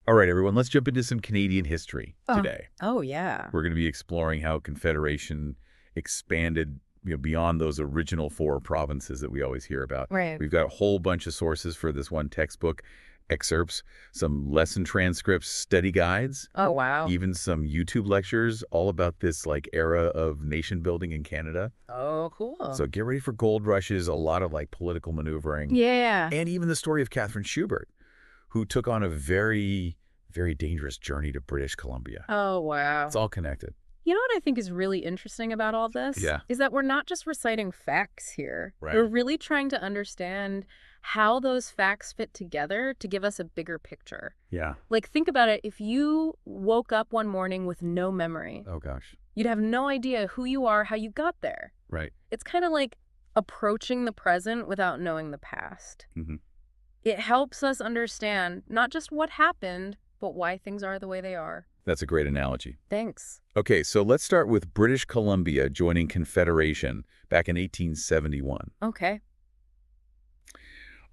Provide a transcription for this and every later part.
All right, everyone, let's jump into some Canadian history Oh, today. oh yeah. We're going to be exploring how Confederation expanded, beyond those original four provinces that we always hear about. Right. We've got a whole bunch of sources for this one textbook, excerpts, some lesson transcripts, study guides, Oh, wow. even some YouTube lectures all about this era of nation building in Canada. Oh, cool. So get ready for gold rushes, a lot of political maneuvering, Yeah. and even the story of Catherine Schubert, who took on a very, very dangerous journey to British Columbia. Oh, It's wow. all connected. You know what I think is really interesting about all this? Yeah. Is that we're not just reciting facts here. Right. We're really trying to understand how those facts fit together to give us a bigger picture. Yeah. Think about it. If you woke up one morning with no memory, Oh, gosh. you'd have no idea who you are, how you got there. Right. It's kind of like approaching the present without knowing the past. Mm-hmm. It helps us understand not just what happened, but why things are the way they are. That's a great analogy. Thanks. Okay, so let's start with British Columbia joining Confederation back in 1871. Okay.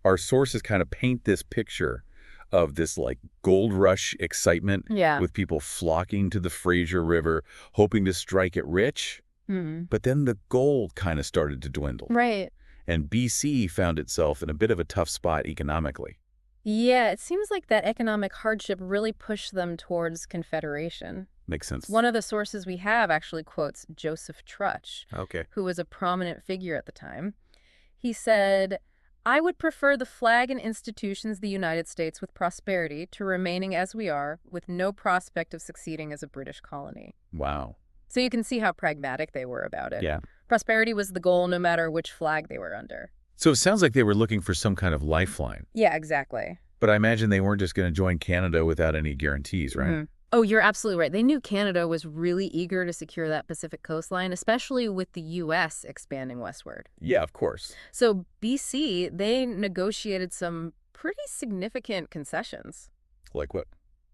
Our sources kind of paint this picture of this gold rush excitement Yeah. with people flocking to the Fraser River, hoping to strike it rich. Hmm. But then the gold kind of started to dwindle. Right. And BC found itself in a bit of a tough spot economically. Yeah, it seems like that economic hardship really pushed them towards Confederation. Makes sense. One of the sources we have actually quotes Joseph Trutch, Okay. who was a prominent figure at the time. He said, "I would prefer the flag and institutions of the United States with prosperity to remaining as we are, with no prospect of succeeding as a British colony." Wow. So you can see how pragmatic they were about it. Yeah. Prosperity was the goal no matter which flag they were under. So it sounds like they were looking for some kind of lifeline. Yeah, exactly. But I imagine they weren't just going to join Canada without any guarantees, right? Mhm. Oh, you're absolutely right. They knew Canada was really eager to secure that Pacific coastline, especially with the U.S. expanding westward. Yeah, of course. So BC, they negotiated some pretty significant concessions. Like what?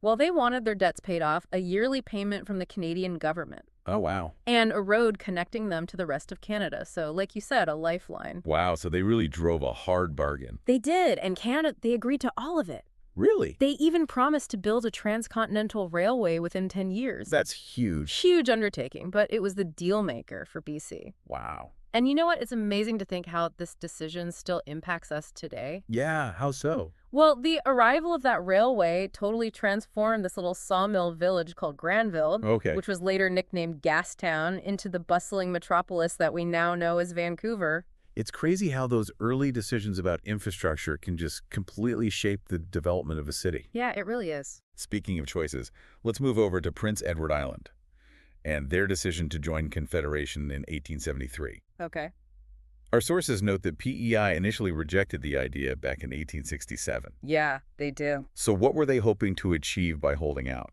Well, they wanted their debts paid off, a yearly payment from the Canadian government, Oh, wow. and a road connecting them to the rest of Canada. So, like you said, a lifeline. Wow, so they really drove a hard bargain. They did, and Canada, they agreed to all of it. Really? They even promised to build a transcontinental railway within 10 years. That's huge. Huge undertaking, but it was the deal maker for BC. Wow. And you know what? It's amazing to think how this decision still impacts us today. Yeah, how so? Well, the arrival of that railway totally transformed this little sawmill village called Granville, Okay. which was later nicknamed Gastown, into the bustling metropolis that we now know as Vancouver. It's crazy how those early decisions about infrastructure can just completely shape the development of a city. Yeah, it really is. Speaking of choices, let's move over to Prince Edward Island and their decision to join Confederation in 1873. Okay. Our sources note that PEI initially rejected the idea back in 1867. Yeah, they do. So what were they hoping to achieve by holding out?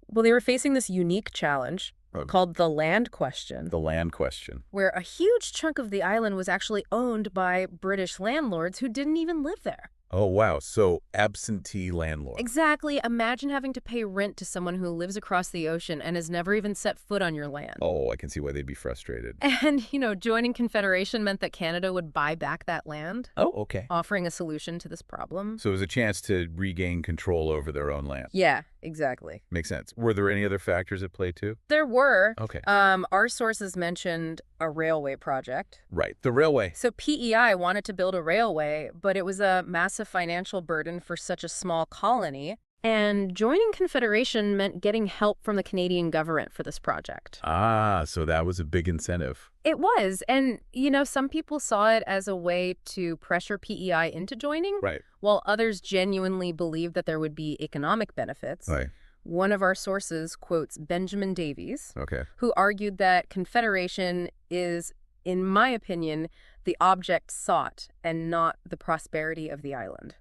Well, they were facing this unique challenge Oh. called the land question, The land question. where a huge chunk of the island was actually owned by British landlords who didn't even live there. Oh, wow. So absentee landlord. Exactly. Imagine having to pay rent to someone who lives across the ocean and has never even set foot on your land. Oh, I can see why they'd be frustrated. And, joining Confederation meant that Canada would buy back that land, Oh, okay. offering a solution to this problem. So it was a chance to regain control over their own land. Yeah, exactly. Makes sense. Were there any other factors at play too? There were. Okay. Our sources mentioned a railway project. Right. The railway. So PEI wanted to build a railway, but it was a massive financial burden for such a small colony. And joining Confederation meant getting help from the Canadian government for this project. Ah, so that was a big incentive. It was. And, some people saw it as a way to pressure PEI into joining, Right. while others genuinely believed that there would be economic benefits. Right. One of our sources quotes Benjamin Davies, Okay. who argued that Confederation is, in my opinion, the object sought and not the prosperity of the island.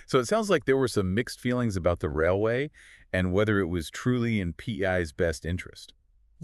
So it sounds like there were some mixed feelings about the railway and whether it was truly in PEI's best interest.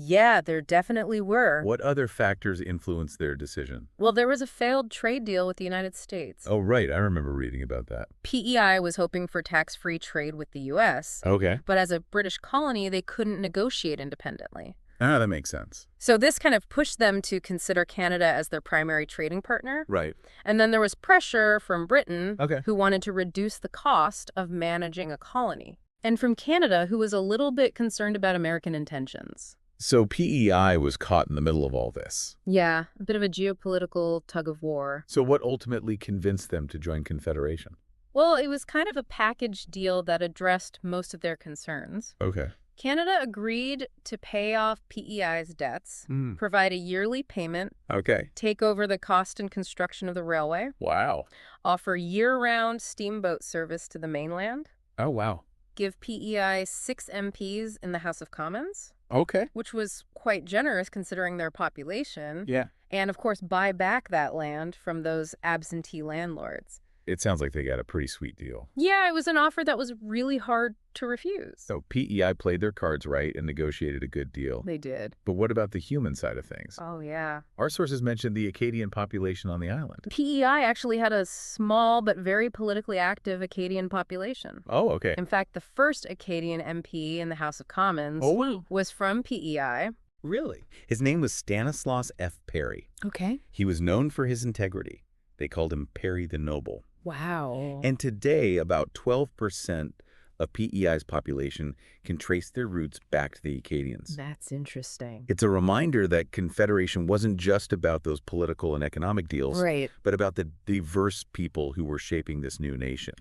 Yeah, there definitely were. What other factors influenced their decision? Well, there was a failed trade deal with the United States. Oh, right. I remember reading about that. PEI was hoping for tax-free trade with the U.S., Okay. but as a British colony, they couldn't negotiate independently. Ah, that makes sense. So this kind of pushed them to consider Canada as their primary trading partner. Right. And then there was pressure from Britain, Okay. who wanted to reduce the cost of managing a colony. And from Canada, who was a little bit concerned about American intentions. So PEI was caught in the middle of all this. Yeah, a bit of a geopolitical tug of war. So what ultimately convinced them to join Confederation? Well, it was kind of a package deal that addressed most of their concerns. Okay. Canada agreed to pay off PEI's debts, Hmm. provide a yearly payment, Okay. take over the cost and construction of the railway, Wow. offer year-round steamboat service to the mainland, Oh, wow. give PEI 6 MPs in the House of Commons, Okay. which was quite generous considering their population, Yeah. and of course buy back that land from those absentee landlords. It sounds like they got a pretty sweet deal. Yeah, it was an offer that was really hard to refuse. So PEI played their cards right and negotiated a good deal. They did. But what about the human side of things? Oh, yeah. Our sources mentioned the Acadian population on the island. PEI actually had a small but very politically active Acadian population. Oh, okay. In fact, the first Acadian MP in the House of Commons wow. was from PEI. Really? His name was Stanislaus F. Perry. Okay. He was known for his integrity. They called him Perry the Noble. Wow. And today, about 12% of PEI's population can trace their roots back to the Acadians. That's interesting. It's a reminder that Confederation wasn't just about those political and economic deals, Right. but about the diverse people who were shaping this new nation.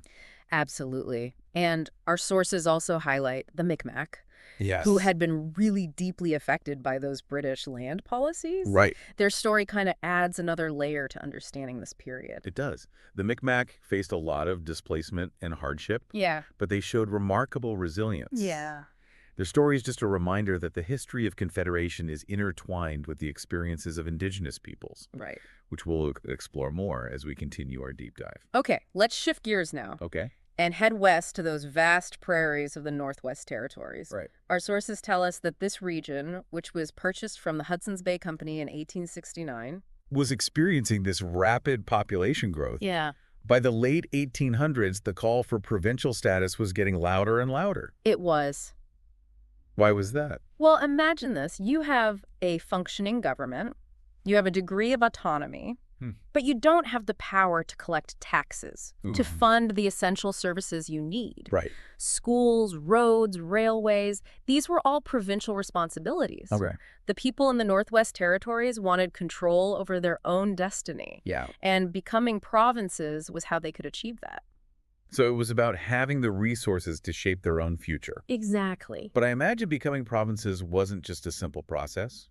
Absolutely. And our sources also highlight the Micmac, Yes. who had been really deeply affected by those British land policies. Right. Their story kind of adds another layer to understanding this period. It does. The Micmac faced a lot of displacement and hardship, Yeah. but they showed remarkable resilience. Yeah. Their story is just a reminder that the history of Confederation is intertwined with the experiences of Indigenous peoples, Right. which we'll explore more as we continue our deep dive. Okay, let's shift gears now Okay? and head west to those vast prairies of the Northwest Territories. Right. Our sources tell us that this region, which was purchased from the Hudson's Bay Company in 1869, Was experiencing this rapid population growth. yeah, By the late 1800s, the call for provincial status was getting louder and louder. it was. Why was that? Well, imagine this. You have a functioning government, you have a degree of autonomy, but you don't have the power to collect taxes, to fund the essential services you need. Right. Schools, roads, railways, these were all provincial responsibilities. Okay. The people in the Northwest Territories wanted control over their own destiny, Yeah. and becoming provinces was how they could achieve that. So it was about having the resources to shape their own future. Exactly. But I imagine becoming provinces wasn't just a simple process.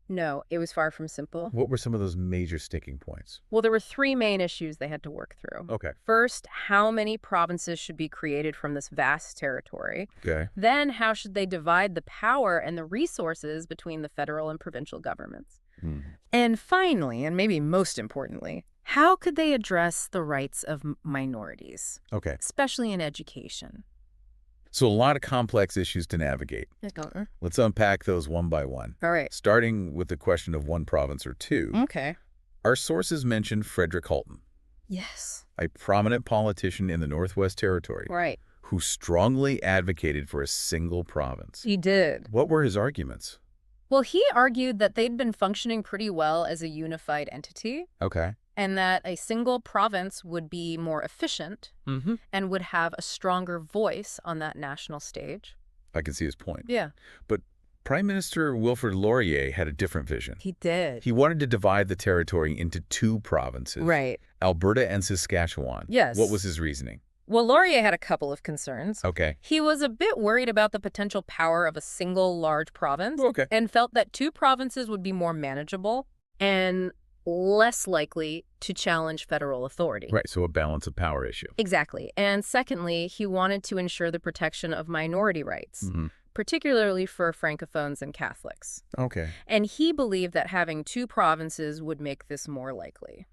No, it was far from simple. What were some of those major sticking points? Well, there were 3 main issues they had to work through. Okay. First, how many provinces should be created from this vast territory? Okay. Then, how should they divide the power and the resources between the federal and provincial governments? And finally, and maybe most importantly, how could they address the rights of minorities, Okay. especially in education? So a lot of complex issues to navigate. Let's unpack those one by one. All right. Starting with the question of one province or two, Okay. our sources mention Frederick Halton, Yes. a prominent politician in the Northwest Territory, Right. who strongly advocated for a single province. He did. What were his arguments? Well, he argued that they'd been functioning pretty well as a unified entity, Okay. and that a single province would be more efficient and would have a stronger voice on that national stage. I can see his point. Yeah. But Prime Minister Wilfrid Laurier had a different vision. He did. He wanted to divide the territory into 2 provinces, Right. Alberta and Saskatchewan. Yes. What was his reasoning? Well, Laurier had a couple of concerns. Okay. He was a bit worried about the potential power of a single large province Okay. and felt that 2 provinces would be more manageable and less likely to challenge federal authority. Right, so a balance of power issue. Exactly. And secondly, he wanted to ensure the protection of minority rights, particularly for Francophones and Catholics. Okay. And he believed that having 2 provinces would make this more likely.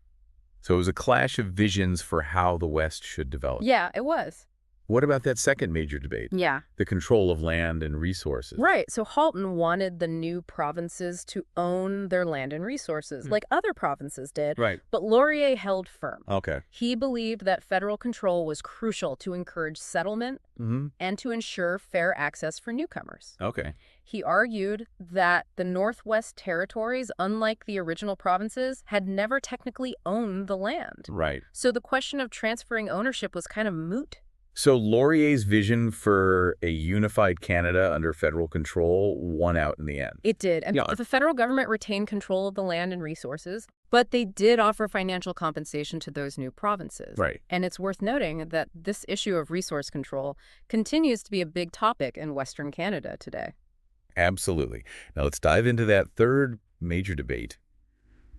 So it was a clash of visions for how the West should develop. Yeah, it was. What about that second major debate? Yeah. The control of land and resources. Right. So Halton wanted the new provinces to own their land and resources, like other provinces did. Right. But Laurier held firm. Okay. He believed that federal control was crucial to encourage settlement and to ensure fair access for newcomers. Okay. He argued that the Northwest Territories, unlike the original provinces, had never technically owned the land. Right. So the question of transferring ownership was kind of moot. So Laurier's vision for a unified Canada under federal control won out in the end. It did, and Yeah. the federal government retained control of the land and resources, but they did offer financial compensation to those new provinces. Right. And it's worth noting that this issue of resource control continues to be a big topic in Western Canada today. Absolutely. Now let's dive into that third major debate,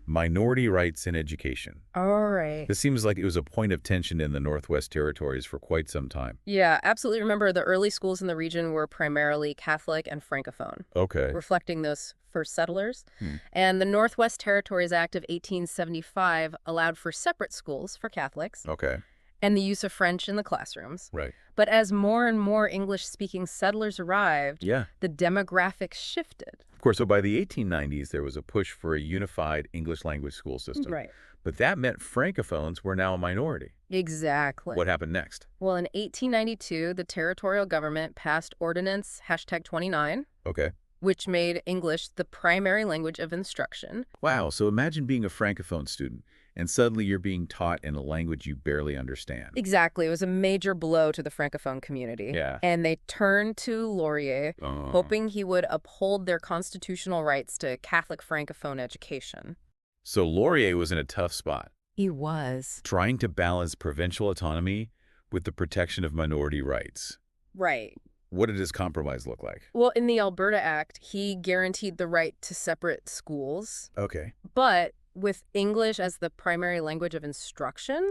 minority rights in education. All right. This seems like it was a point of tension in the Northwest Territories for quite some time. Yeah, absolutely. Remember, the early schools in the region were primarily Catholic and Francophone, Okay. reflecting those first settlers. Hmm. And the Northwest Territories Act of 1875 allowed for separate schools for Catholics Okay. and the use of French in the classrooms. Right. But as more and more English-speaking settlers arrived, Yeah. the demographics shifted. Of course, so by the 1890s, there was a push for a unified English language school system. Right. But that meant Francophones were now a minority. Exactly. What happened next? Well, in 1892, the territorial government passed Ordinance #29, Okay. which made English the primary language of instruction. Wow, so imagine being a Francophone student, and suddenly you're being taught in a language you barely understand. Exactly. It was a major blow to the Francophone community. Yeah. And they turned to Laurier, hoping he would uphold their constitutional rights to Catholic Francophone education. So Laurier was in a tough spot, He was. trying to balance provincial autonomy with the protection of minority rights. Right. What did his compromise look like? Well, in the Alberta Act, he guaranteed the right to separate schools, Okay. but with English as the primary language of instruction,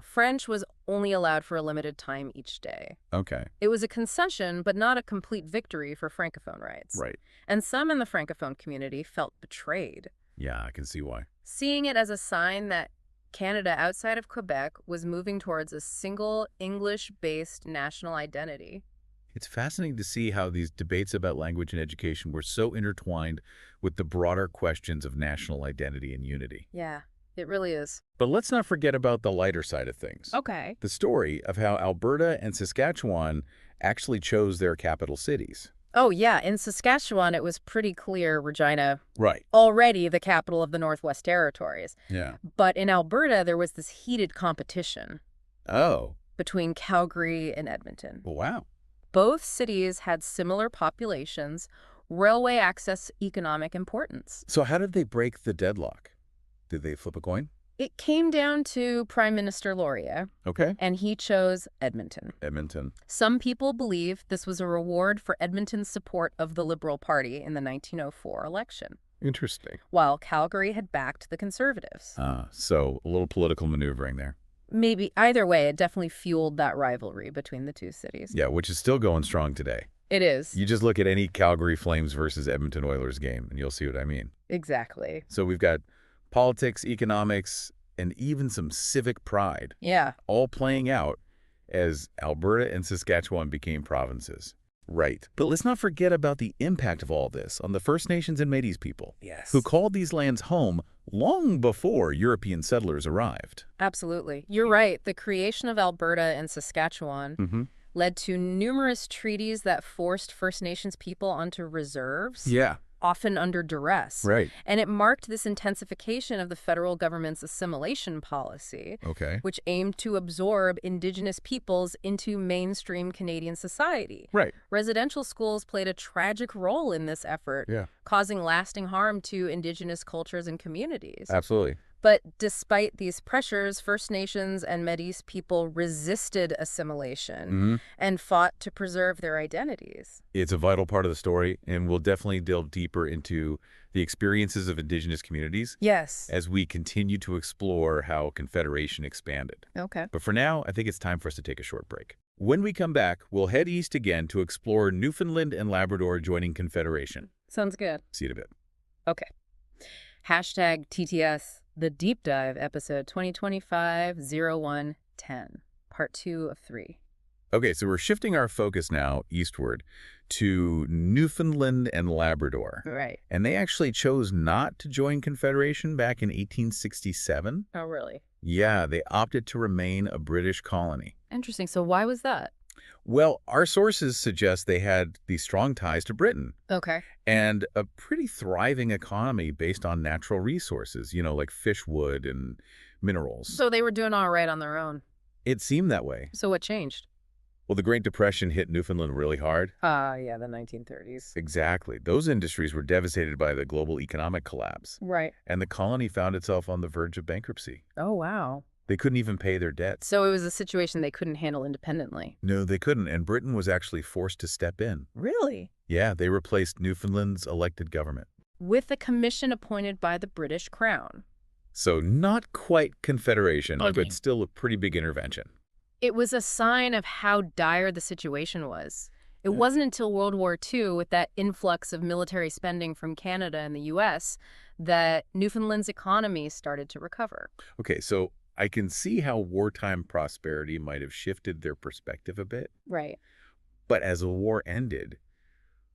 French was only allowed for a limited time each day. Okay. It was a concession, but not a complete victory for Francophone rights. Right. And some in the Francophone community felt betrayed, Yeah, I can see why. seeing it as a sign that Canada outside of Quebec was moving towards a single English-based national identity. It's fascinating to see how these debates about language and education were so intertwined with the broader questions of national identity and unity. Yeah, it really is. But let's not forget about the lighter side of things. Okay. The story of how Alberta and Saskatchewan actually chose their capital cities. Oh, yeah. In Saskatchewan, it was pretty clear Regina, Right. already the capital of the Northwest Territories. Yeah. But in Alberta, there was this heated competition Oh. between Calgary and Edmonton. Well, wow. Both cities had similar populations, railway access, economic importance. So how did they break the deadlock? Did they flip a coin? It came down to Prime Minister Laurier, Okay. and he chose Edmonton. Edmonton. Some people believe this was a reward for Edmonton's support of the Liberal Party in the 1904 election, Interesting. while Calgary had backed the Conservatives. So a little political maneuvering there. Maybe either way, it definitely fueled that rivalry between the two cities. Yeah, which is still going strong today. It is. You just look at any Calgary Flames versus Edmonton Oilers game, and you'll see what I mean. Exactly. So we've got politics, economics, and even some civic pride, Yeah. all playing out as Alberta and Saskatchewan became provinces. Right. But let's not forget about the impact of all this on the First Nations and Métis people, Yes. who called these lands home long before European settlers arrived. Absolutely. You're right. The creation of Alberta and Saskatchewan Mm-hmm. led to numerous treaties that forced First Nations people onto reserves, Yeah. often under duress. Right. And it marked this intensification of the federal government's assimilation policy, Okay. which aimed to absorb Indigenous peoples into mainstream Canadian society. Right. Residential schools played a tragic role in this effort, Yeah. causing lasting harm to Indigenous cultures and communities. Absolutely. But despite these pressures, First Nations and Métis people resisted assimilation Mm-hmm. and fought to preserve their identities. It's a vital part of the story, and we'll definitely delve deeper into the experiences of Indigenous communities Yes. as we continue to explore how Confederation expanded. Okay. But for now, I think it's time for us to take a short break. When we come back, we'll head east again to explore Newfoundland and Labrador joining Confederation. Sounds good. See you in a bit. Okay. Hashtag TTS, the deep dive episode 2025-01-10, part 2 of 3. Okay, so we're shifting our focus now eastward to Newfoundland and Labrador. Right. And they actually chose not to join Confederation back in 1867. Oh, really? Yeah, they opted to remain a British colony. Interesting. So why was that? Well, our sources suggest they had these strong ties to Britain Okay. and a pretty thriving economy based on natural resources, like fish, wood, and minerals. So they were doing all right on their own. It seemed that way. So what changed? Well, the Great Depression hit Newfoundland really hard. Yeah, the 1930s. Exactly. Those industries were devastated by the global economic collapse, Right. and the colony found itself on the verge of bankruptcy. Oh, wow. They couldn't even pay their debts. So it was a situation they couldn't handle independently. No, they couldn't, and Britain was actually forced to step in. Really? Yeah, they replaced Newfoundland's elected government. With a commission appointed by the British Crown. So not quite Confederation, Okay. but still a pretty big intervention. It was a sign of how dire the situation was. It Yeah. wasn't until World War II, with that influx of military spending from Canada and the U.S., that Newfoundland's economy started to recover. Okay, so I can see how wartime prosperity might have shifted their perspective a bit. Right. But as the war ended,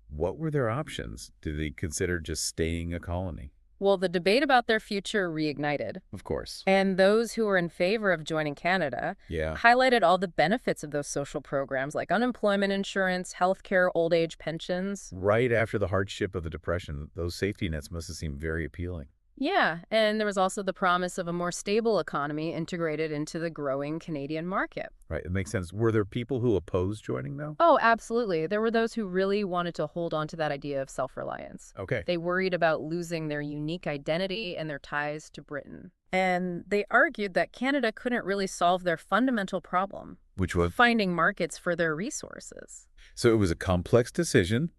what were their options? Did they consider just staying a colony? Well, the debate about their future reignited, Of course. and those who were in favor of joining Canada Yeah. highlighted all the benefits of those social programs like unemployment insurance, healthcare, old age pensions. Right after the hardship of the Depression, those safety nets must have seemed very appealing. Yeah, and there was also the promise of a more stable economy integrated into the growing Canadian market. Right, it makes sense. Were there people who opposed joining, though? Oh, absolutely. There were those who really wanted to hold on to that idea of self-reliance. Okay. They worried about losing their unique identity and their ties to Britain. And they argued that Canada couldn't really solve their fundamental problem, Which was? finding markets for their resources. So it was a complex decision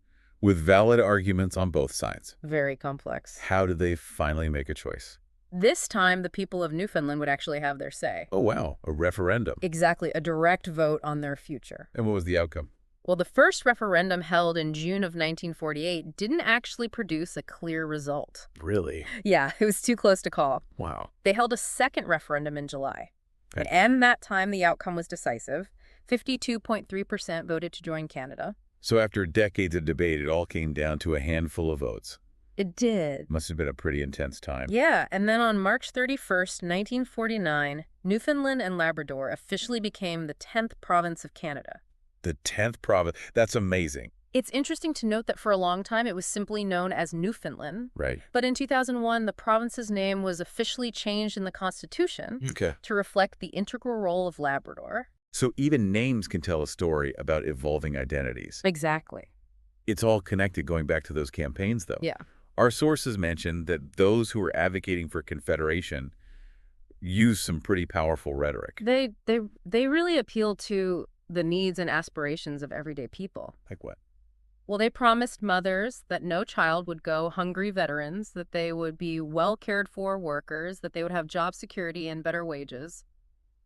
with valid arguments on both sides. Very complex. How did they finally make a choice? This time, the people of Newfoundland would actually have their say. Oh, wow, a referendum. Exactly, a direct vote on their future. And what was the outcome? Well, the first referendum held in June of 1948 didn't actually produce a clear result. Really? Yeah, it was too close to call. Wow. They held a second referendum in July. Okay. And that time, the outcome was decisive. 52.3% voted to join Canada. So after decades of debate, it all came down to a handful of votes. It did. Must have been a pretty intense time. Yeah, and then on March 31st, 1949, Newfoundland and Labrador officially became the 10th province of Canada. The 10th province. That's amazing. It's interesting to note that for a long time it was simply known as Newfoundland. Right. But in 2001, the province's name was officially changed in the Constitution Okay. to reflect the integral role of Labrador. So even names can tell a story about evolving identities. Exactly. It's all connected going back to those campaigns, though. Yeah. Our sources mention that those who were advocating for Confederation used some pretty powerful rhetoric. They really appeal to the needs and aspirations of everyday people. Like what? Well, they promised mothers that no child would go hungry, veterans, that they would be well cared for workers, that they would have job security and better wages.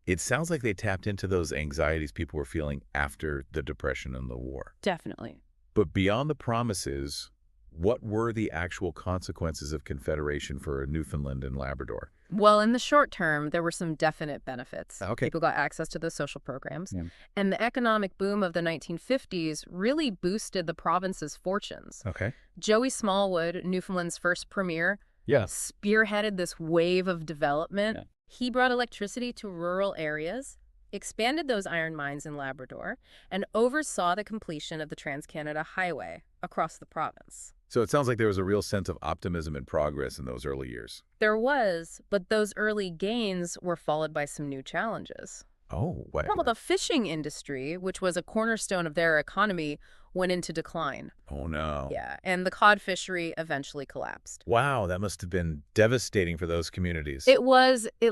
It sounds like they tapped into those anxieties people were feeling after the Depression and the war. Definitely. But beyond the promises, what were the actual consequences of Confederation for Newfoundland and Labrador? Well, in the short term, there were some definite benefits. Okay. People got access to those social programs. Yeah. And the economic boom of the 1950s really boosted the province's fortunes. Okay. Joey Smallwood, Newfoundland's first premier, Yeah. spearheaded this wave of development. Yeah. He brought electricity to rural areas, expanded those iron mines in Labrador, and oversaw the completion of the Trans-Canada Highway across the province. So it sounds like there was a real sense of optimism and progress in those early years. There was, but those early gains were followed by some new challenges. Oh, what? Well, the fishing industry, which was a cornerstone of their economy, went into decline. Oh, no. Yeah, and the cod fishery eventually collapsed. Wow, that must have been devastating for those communities. It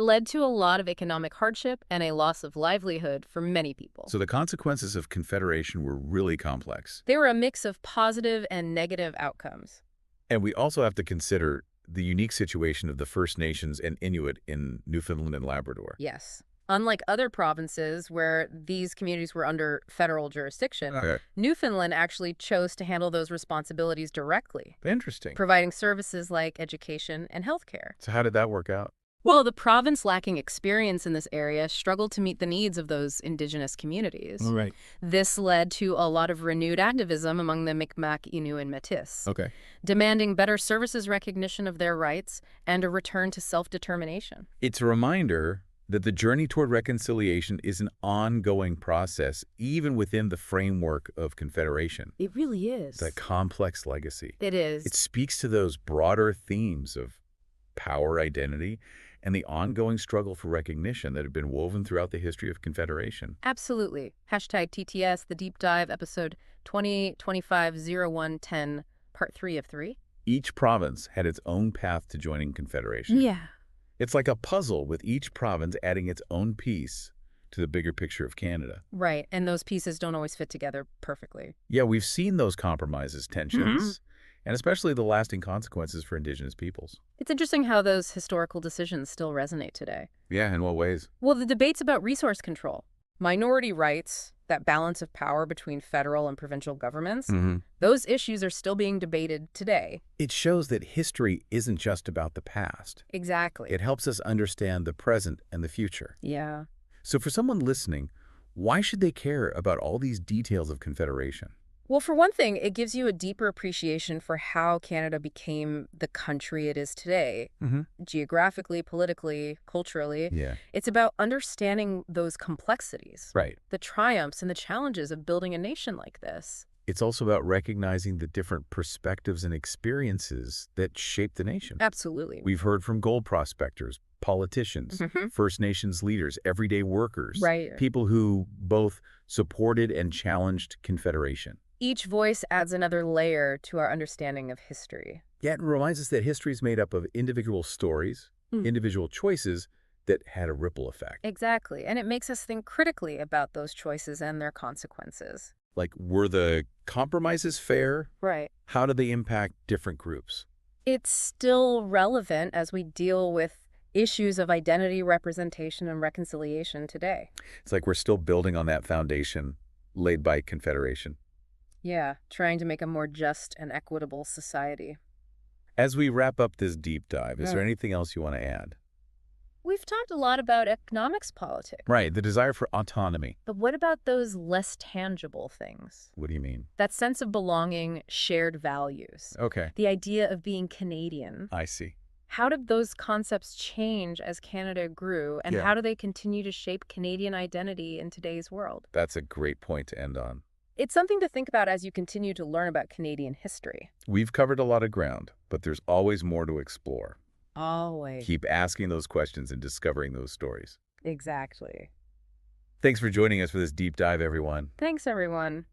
led to a lot of economic hardship and a loss of livelihood for many people. So the consequences of Confederation were really complex. They were a mix of positive and negative outcomes. And we also have to consider the unique situation of the First Nations and Inuit in Newfoundland and Labrador. Yes. Unlike other provinces where these communities were under federal jurisdiction, Okay. Newfoundland actually chose to handle those responsibilities directly, Interesting. providing services like education and healthcare. So how did that work out? Well, the province, lacking experience in this area, struggled to meet the needs of those Indigenous communities. Right. This led to a lot of renewed activism among the Mi'kmaq, Innu, and Métis, Okay. demanding better services recognition of their rights and a return to self-determination. It's a reminder that the journey toward reconciliation is an ongoing process, even within the framework of Confederation. It really is. It's a complex legacy. It is. It speaks to those broader themes of power, identity, and the ongoing struggle for recognition that had been woven throughout the history of Confederation. Absolutely. Hashtag TTS, the deep dive, episode 2025-0110, part 3 of 3. Each province had its own path to joining Confederation. Yeah. It's like a puzzle with each province adding its own piece to the bigger picture of Canada. Right, and those pieces don't always fit together perfectly. Yeah, we've seen those compromises, tensions, and especially the lasting consequences for Indigenous peoples. It's interesting how those historical decisions still resonate today. Yeah, in what ways? Well, the debates about resource control, minority rights, that balance of power between federal and provincial governments, those issues are still being debated today. It shows that history isn't just about the past. Exactly. It helps us understand the present and the future. Yeah. So for someone listening, why should they care about all these details of Confederation? Well, for one thing, it gives you a deeper appreciation for how Canada became the country it is today, geographically, politically, culturally. Yeah. It's about understanding those complexities, Right. the triumphs and the challenges of building a nation like this. It's also about recognizing the different perspectives and experiences that shape the nation. Absolutely. We've heard from gold prospectors, politicians, First Nations leaders, everyday workers, Right. people who both supported and challenged Confederation. Each voice adds another layer to our understanding of history. Yet it reminds us that history is made up of individual stories, individual choices that had a ripple effect. Exactly. And it makes us think critically about those choices and their consequences. Like, were the compromises fair? Right. How do they impact different groups? It's still relevant as we deal with issues of identity, representation, and reconciliation today. It's like we're still building on that foundation laid by Confederation. Yeah, trying to make a more just and equitable society. As we wrap up this deep dive, is Yeah. there anything else you want to add? We've talked a lot about economics politics, Right, the desire for autonomy. but what about those less tangible things? What do you mean? That sense of belonging, shared values, Okay, the idea of being Canadian. I see. How did those concepts change as Canada grew, and Yeah. how do they continue to shape Canadian identity in today's world? That's a great point to end on. It's something to think about as you continue to learn about Canadian history. We've covered a lot of ground, but there's always more to explore. Always. Keep asking those questions and discovering those stories. Exactly. Thanks for joining us for this deep dive, everyone. Thanks, everyone.